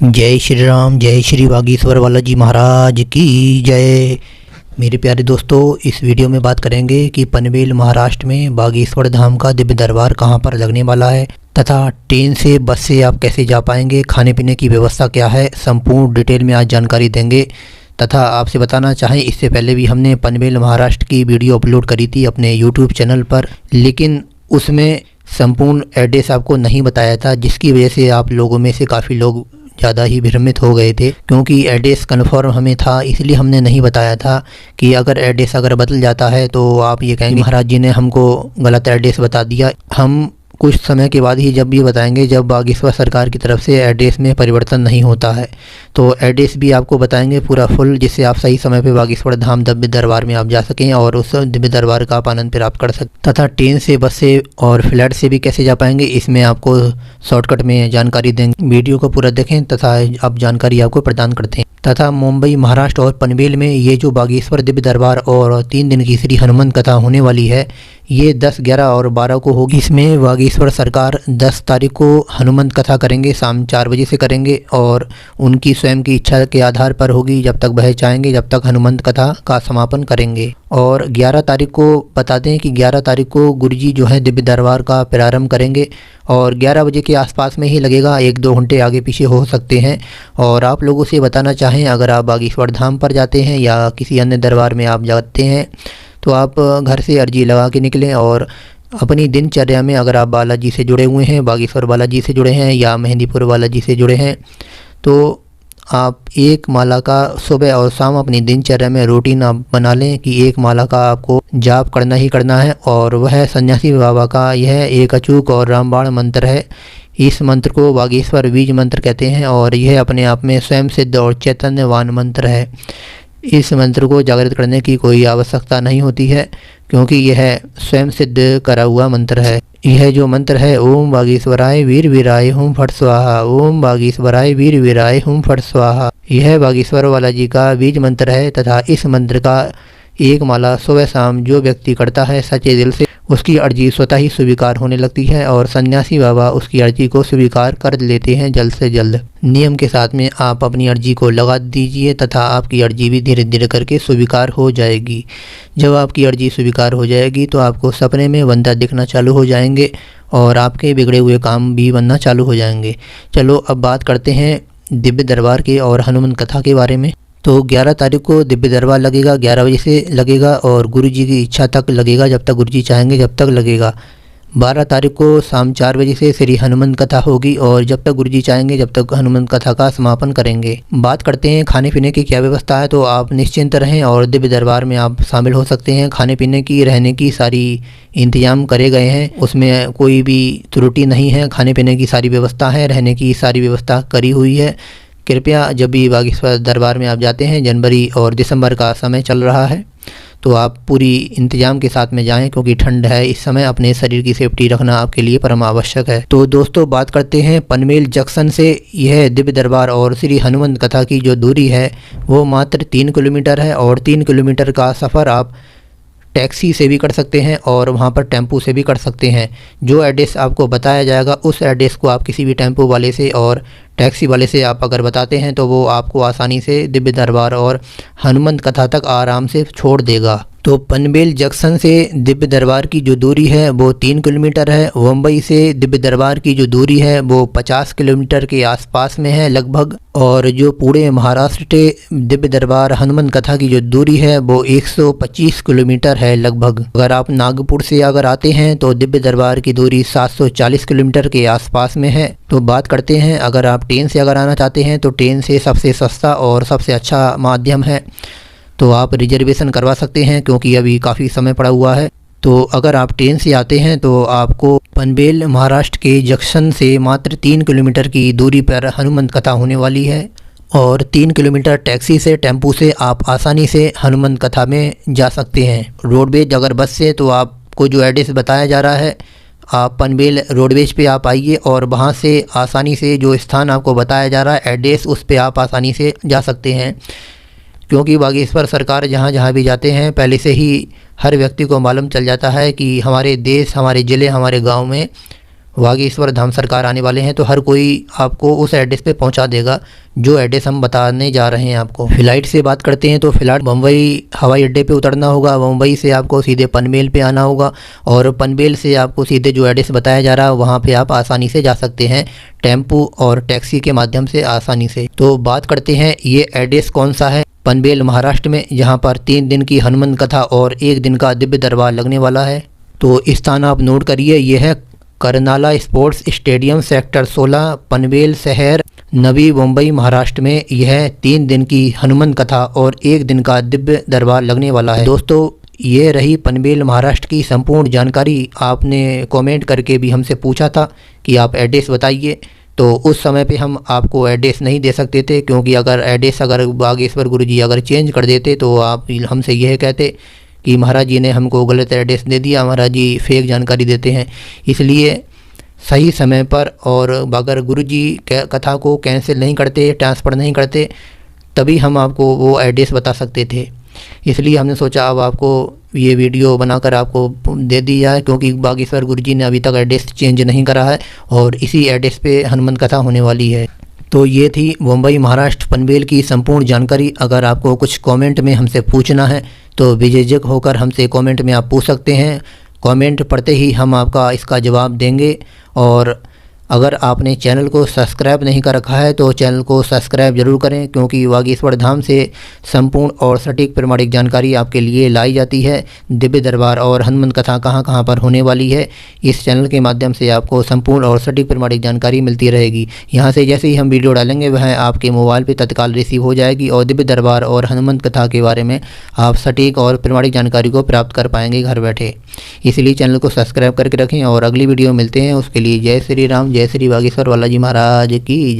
जय श्री राम, जय श्री बागेश्वर बालाजी महाराज की जय। मेरे प्यारे दोस्तों, इस वीडियो में बात करेंगे कि पनवेल महाराष्ट्र में बागेश्वर धाम का दिव्य दरबार कहां पर लगने वाला है तथा ट्रेन से, बस से आप कैसे जा पाएंगे, खाने पीने की व्यवस्था क्या है, संपूर्ण डिटेल में आज जानकारी देंगे। तथा आपसे बताना चाहें, इससे पहले भी हमने पनवेल महाराष्ट्र की वीडियो अपलोड करी थी अपने यूट्यूब चैनल पर, लेकिन उसमें संपूर्ण एड्रेस आपको नहीं बताया था, जिसकी वजह से आप लोगों में से काफ़ी लोग ज़्यादा ही भ्रमित हो गए थे। क्योंकि एड्रेस कन्फर्म हमें था, इसलिए हमने नहीं बताया था कि अगर एड्रेस बदल जाता है तो आप ये कहेंगे महाराज जी ने हमको गलत एड्रेस बता दिया। हम कुछ समय के बाद ही जब ये बताएंगे जब बागेश्वर सरकार की तरफ से एड्रेस में परिवर्तन नहीं होता है, तो एड्रेस भी आपको बताएंगे पूरा फुल, जिससे आप सही समय पे बागेश्वर धाम दिव्य दरबार में आप जा सकें और उस दिव्य दरबार का आप आनंद प्राप्त कर सकें। तथा ट्रेन से, बस से और फ्लाइट से भी कैसे जा पाएंगे, इसमें आपको शॉर्टकट में जानकारी देंगे। वीडियो को पूरा देखें तथा आप जानकारी आपको प्रदान करते हैं। तथा मुंबई, महाराष्ट्र और पनवेल में ये जो बागेश्वर दिव्य दरबार और 3 दिन की श्री हनुमंत कथा होने वाली है, ये 10, 11 और 12 को होगी। इसमें बागेश्वर सरकार 10 तारीख को हनुमंत कथा करेंगे, शाम 4 बजे से करेंगे और उनकी स्वयं की इच्छा के आधार पर होगी, जब तक वह चाहेंगे जब तक हनुमंत कथा का समापन करेंगे। और 11 तारीख को बता दें कि 11 तारीख को गुरुजी जो है दिव्य दरबार का प्रारंभ करेंगे और 11 बजे के आसपास में ही लगेगा, 1-2 घंटे आगे पीछे हो सकते हैं। और आप लोगों से बताना चाहें, अगर आप बागेश्वर धाम पर जाते हैं या किसी अन्य दरबार में आप जाते हैं तो आप घर से अर्जी लगा के निकलें और अपनी दिनचर्या में अगर आप बालाजी से जुड़े हुए हैं, बागेश्वर बालाजी से जुड़े हैं या मेहंदीपुर बालाजी से जुड़े हैं, तो आप एक माला का सुबह और शाम अपनी दिनचर्या में रूटीन आप बना लें कि एक माला का आपको जाप करना ही करना है। और वह सन्यासी बाबा का यह एक अचूक और रामबाण मंत्र है। इस मंत्र को बागेश्वर बीज मंत्र कहते हैं और यह अपने आप में स्वयं सिद्ध और चैतन्यवान मंत्र है। इस मंत्र को जागृत करने की कोई आवश्यकता नहीं होती है, क्योंकि यह स्वयं सिद्ध करा हुआ मंत्र है। यह जो मंत्र है, ओम बागेश्वराय वीर वीराय हुम फट स्वाहा, ओम बागेश्वराय वीर वीराय हुम फट स्वाहा, यह बागेश्वर बालाजी का बीज मंत्र है। तथा इस मंत्र का एक माला सुबह शाम जो व्यक्ति करता है सच्चे दिल से, उसकी अर्जी स्वतः ही स्वीकार होने लगती है और सन्यासी बाबा उसकी अर्जी को स्वीकार कर लेते हैं जल्द से जल्द। नियम के साथ में आप अपनी अर्जी को लगा दीजिए तथा आपकी अर्जी भी धीरे धीरे करके स्वीकार हो जाएगी। जब आपकी अर्जी स्वीकार हो जाएगी तो आपको सपने में बंदा दिखना चालू हो जाएंगे और आपके बिगड़े हुए काम भी बनना चालू हो जाएंगे। चलो अब बात करते हैं दिव्य दरबार के और हनुमंत कथा के बारे में। तो 11 तारीख को दिव्य दरबार लगेगा, 11 बजे से लगेगा और गुरुजी की इच्छा तक लगेगा, जब तक गुरुजी चाहेंगे जब तक लगेगा। 12 तारीख को शाम 4 बजे से श्री हनुमंत कथा होगी और जब तक गुरुजी चाहेंगे जब तक हनुमंत कथा का समापन करेंगे। बात करते हैं खाने पीने की क्या व्यवस्था है, तो आप निश्चिंत रहें और दिव्य दरबार में आप शामिल हो सकते हैं। खाने पीने की, रहने की सारी इंतजाम करे गए हैं, उसमें कोई भी त्रुटि नहीं है। खाने पीने की सारी व्यवस्था है, रहने की सारी व्यवस्था करी हुई है। कृपया जब भी बागेश्वर दरबार में आप जाते हैं, जनवरी और दिसंबर का समय चल रहा है, तो आप पूरी इंतजाम के साथ में जाएं, क्योंकि ठंड है इस समय। अपने शरीर की सेफ्टी रखना आपके लिए परम आवश्यक है। तो दोस्तों, बात करते हैं पनवेल जंक्शन से यह दिव्य दरबार और श्री हनुमंत कथा की जो दूरी है वो मात्र 3 किलोमीटर है और 3 किलोमीटर का सफ़र आप टैक्सी से भी कर सकते हैं और वहाँ पर टेम्पो से भी कर सकते हैं। जो एड्रेस आपको बताया जाएगा उस एड्रेस को आप किसी भी टेम्पो वाले से और टैक्सी वाले से आप अगर बताते हैं तो वो आपको आसानी से दिव्य दरबार और हनुमंत कथा तक आराम से छोड़ देगा। तो पनवेल जंक्शन से दिव्य दरबार की जो दूरी है वो 3 किलोमीटर है। मुंबई से दिव्य दरबार की जो दूरी है वो 50 किलोमीटर के आसपास में है लगभग। और जो पूरे महाराष्ट्र के दिव्य दरबार हनुमंत कथा की जो दूरी है वो 125 किलोमीटर है लगभग। अगर आप नागपुर से अगर आते हैं तो दिव्य दरबार की दूरी 740 किलोमीटर के आसपास में है। तो बात करते हैं, अगर आप ट्रेन से अगर आना चाहते हैं तो ट्रेन से सबसे सस्ता और सबसे अच्छा माध्यम है, तो आप रिजर्वेशन करवा सकते हैं, क्योंकि अभी काफ़ी समय पड़ा हुआ है। तो अगर आप ट्रेन से आते हैं तो आपको पनवेल महाराष्ट्र के जंक्शन से मात्र 3 किलोमीटर की दूरी पर हनुमंत कथा होने वाली है और 3 किलोमीटर टैक्सी से, टेम्पो से आप आसानी से हनुमंत कथा में जा सकते हैं। रोडवेज अगर बस से, तो आपको जो एड्रेस बताया जा रहा है, आप पनवेल रोडवेज पे आप आइए और वहाँ से आसानी से जो स्थान आपको बताया जा रहा है एड्रेस, उस पे आप आसानी से जा सकते हैं। क्योंकि बागेश्वर सरकार जहाँ जहाँ भी जाते हैं पहले से ही हर व्यक्ति को मालूम चल जाता है कि हमारे देश, हमारे ज़िले, हमारे गांव में बागेश्वर धाम सरकार आने वाले हैं, तो हर कोई आपको उस एड्रेस पे पहुंचा देगा जो एड्रेस हम बताने जा रहे हैं आपको। फ़्लाइट से बात करते हैं तो फ़्लाइट मुंबई हवाई अड्डे पे उतरना होगा। मुंबई से आपको सीधे पनवेल पे आना होगा और पनवेल से आपको सीधे जो एड्रेस बताया जा रहा है वहाँ पे आप आसानी से जा सकते हैं, टेम्पू और टैक्सी के माध्यम से आसानी से। तो बात करते हैं ये एड्रेस कौन सा है। पनवेल महाराष्ट्र में, जहाँ पर 3 दिन की हनुमान कथा और 1 दिन का दिव्य दरबार लगने वाला है। तो स्थान आप नोट करिए, यह है करनाला स्पोर्ट्स स्टेडियम, सेक्टर 16, पनवेल शहर, नवी मुंबई महाराष्ट्र में। यह 3 दिन की हनुमान कथा और 1 दिन का दिव्य दरबार लगने वाला है। दोस्तों, ये रही पनवेल महाराष्ट्र की संपूर्ण जानकारी। आपने कमेंट करके भी हमसे पूछा था कि आप एड्रेस बताइए, तो उस समय पे हम आपको एड्रेस नहीं दे सकते थे, क्योंकि अगर बागेश्वर गुरुजी अगर चेंज कर देते तो आप हमसे यह कहते कि महाराज जी ने हमको गलत एड्रेस दे दिया, महाराज जी फेक जानकारी देते हैं। इसलिए सही समय पर, और अगर गुरुजी कथा को कैंसिल नहीं करते, ट्रांसफ़र नहीं करते, तभी हम आपको वो एड्रेस बता सकते थे। इसलिए हमने सोचा अब आपको ये वीडियो बनाकर आपको दे दी जाए, क्योंकि बागेश्वर गुरुजी ने अभी तक एड्रेस चेंज नहीं करा है और इसी एड्रेस पे हनुमान कथा होने वाली है। तो ये थी मुंबई महाराष्ट्र पनवेल की संपूर्ण जानकारी। अगर आपको कुछ कमेंट में हमसे पूछना है तो बेझिझक होकर हमसे कमेंट में आप पूछ सकते हैं। कमेंट पढ़ते ही हम आपका इसका जवाब देंगे। और अगर आपने चैनल को सब्सक्राइब नहीं कर रखा है तो चैनल को सब्सक्राइब जरूर करें, क्योंकि बागेश्वर धाम से संपूर्ण और सटीक प्रमाणिक जानकारी आपके लिए लाई जाती है। दिव्य दरबार और हनुमान कथा कहाँ कहाँ पर होने वाली है, इस चैनल के माध्यम से आपको संपूर्ण और सटीक प्रमाणिक जानकारी मिलती रहेगी। यहाँ से जैसे ही हम वीडियो डालेंगे वह आपके मोबाइल पर तत्काल रिसीव हो जाएगी और दिव्य दरबार और हनुमान कथा के बारे में आप सटीक और प्रमाणिक जानकारी को प्राप्त कर पाएंगे घर बैठे। इसलिए चैनल को सब्सक्राइब करके रखें और अगली वीडियो मिलते हैं। उसके लिए जय श्री राम, जय श्री बागेश्वर बालाजी महाराज की जय।